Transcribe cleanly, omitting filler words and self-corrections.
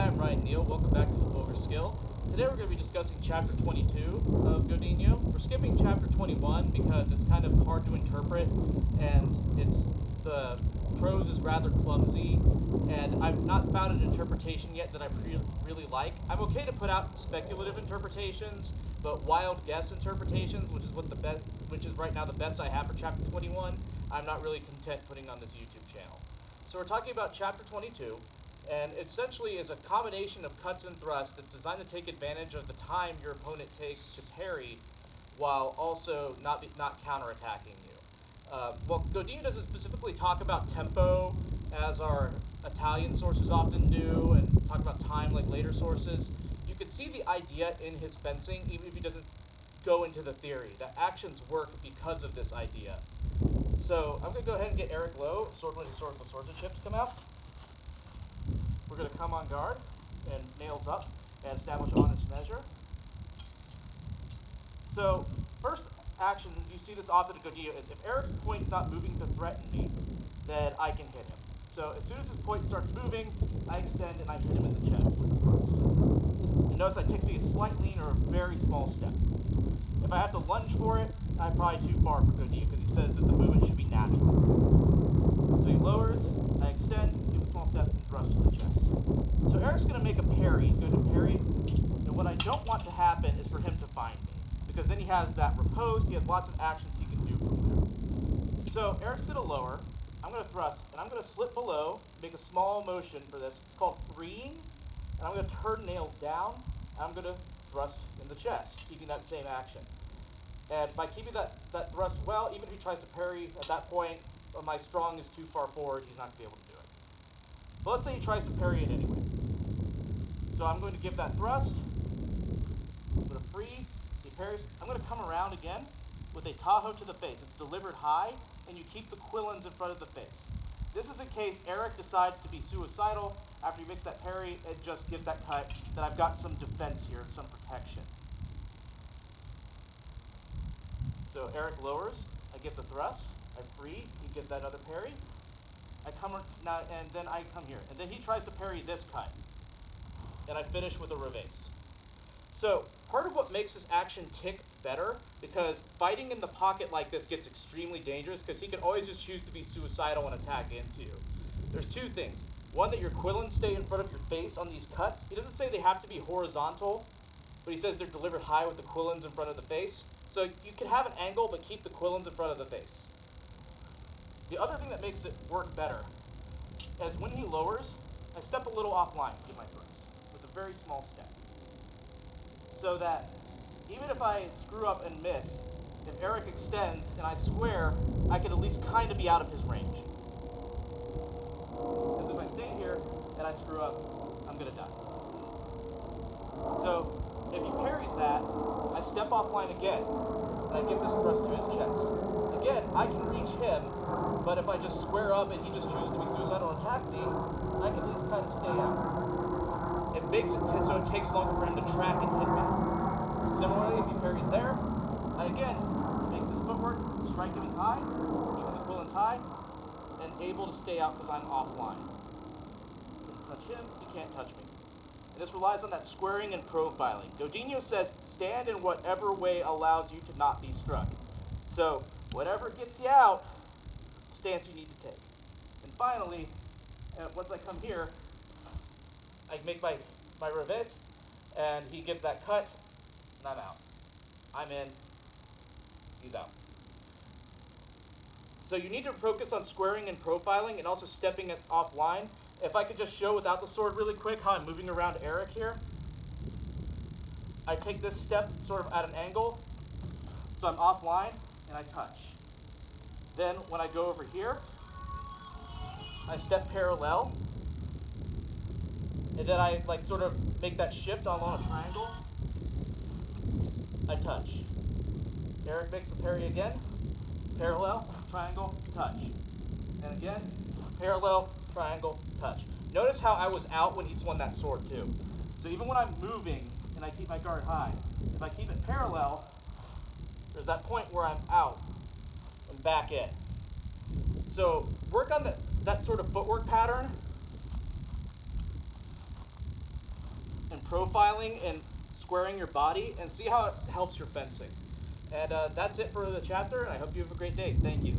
Welcome back to Over Skill. Today we're going to be discussing Chapter 22 of Godinho. We're skipping Chapter 21 because it's kind of hard to interpret and the prose is rather clumsy and I've not found an interpretation yet that I really like. I'm okay to put out speculative interpretations, but wild guess interpretations, which is right now the best I have for Chapter 21, I'm not really content putting on this YouTube channel. So we're talking about Chapter 22. And it essentially is a combination of cuts and thrusts that's designed to take advantage of the time your opponent takes to parry while also not counterattacking you. Well, Godinho doesn't specifically talk about tempo as our Italian sources often do and talk about time like later sources. You can see the idea in his fencing even if he doesn't go into the theory. The actions work because of this idea. So I'm going to go ahead and get Eric Lowe, Swordman Historical Swordsmanship, to come out. We're going to come on guard and nails up and establish honest measure. So first action, you see this often in Godinho, is if Eric's point's not moving to threaten me, then I can hit him. So as soon as his point starts moving, I extend and I hit him in the chest with the thrust. And notice that takes me a slight lean or a very small step. If I have to lunge for it, I'm probably too far for Godinho because he says that the movement should be natural. So he lowers, I extend, give a small step, and thrust to the chest. So Eric's going to make a parry. He's going to parry. And what I don't want to happen is for him to find me, because then he has that riposte. He has lots of actions he can do from there. So Eric's going to lower. I'm going to thrust, and I'm going to slip below, make a small motion for this. It's called freeing. And I'm going to turn nails down. And I'm going to thrust in the chest, keeping that same action. And by keeping that thrust well, even if he tries to parry at that point, my strong is too far forward, he's not going to be able to do it. But let's say he tries to parry it anyway. So I'm going to give that thrust. I'm going to free. He parries. I'm going to come around again with a Tahoe to the face. It's delivered high, and you keep the quillins in front of the face. This is in case Eric decides to be suicidal after he makes that parry and just gives that cut, that I've got some defense here, some protection. So Eric lowers. I give the thrust. I free. He gives that other parry. I come now, and then I come here, and then he tries to parry this cut, and I finish with a reverse. So part of what makes this action tick better, because fighting in the pocket like this gets extremely dangerous, because he can always just choose to be suicidal and attack into you. There's two things. One, that your quillins stay in front of your face on these cuts. He doesn't say they have to be horizontal, but he says they're delivered high with the quillins in front of the face. So you can have an angle, but keep the quillins in front of the face. The other thing that makes it work better is when he lowers, I step a little offline to get my thrust with a very small step. So that even if I screw up and miss, if Eric extends and I square, I can at least kind of be out of his range. Because if I stay here and I screw up, I'm going to die. So if he parries that, I step offline again, and I give this thrust to his chest. Again, I can reach him, but if I just square up and he just chooses to be suicidal and attack me, I can at least kind of stay out. It makes it so it takes longer for him to track and hit me. Similarly, if he parries there, I again make this footwork, strike him high, even the quillins high, and able to stay out because I'm offline. Can't touch him, he can't touch me. And this relies on that squaring and profiling. Godinho says, stand in whatever way allows you to not be struck. So, whatever gets you out is the stance you need to take. And finally, once I come here, I make my reverse, and he gives that cut, and I'm out. I'm in, he's out. So you need to focus on squaring and profiling and also stepping it offline. If I could just show without the sword really quick how I'm moving around Eric here. I take this step sort of at an angle, so I'm offline, and I touch. Then when I go over here, I step parallel, and then I sort of make that shift along a triangle. I touch. Eric makes a parry again, parallel, triangle, touch. And again, parallel, triangle, touch. Notice how I was out when he swung that sword too. So even when I'm moving and I keep my guard high, if I keep it parallel, there's that point where I'm out and back in. So work on that sort of footwork pattern profiling and squaring your body, and see how it helps your fencing. And that's it for the chapter. I hope you have a great day. Thank you.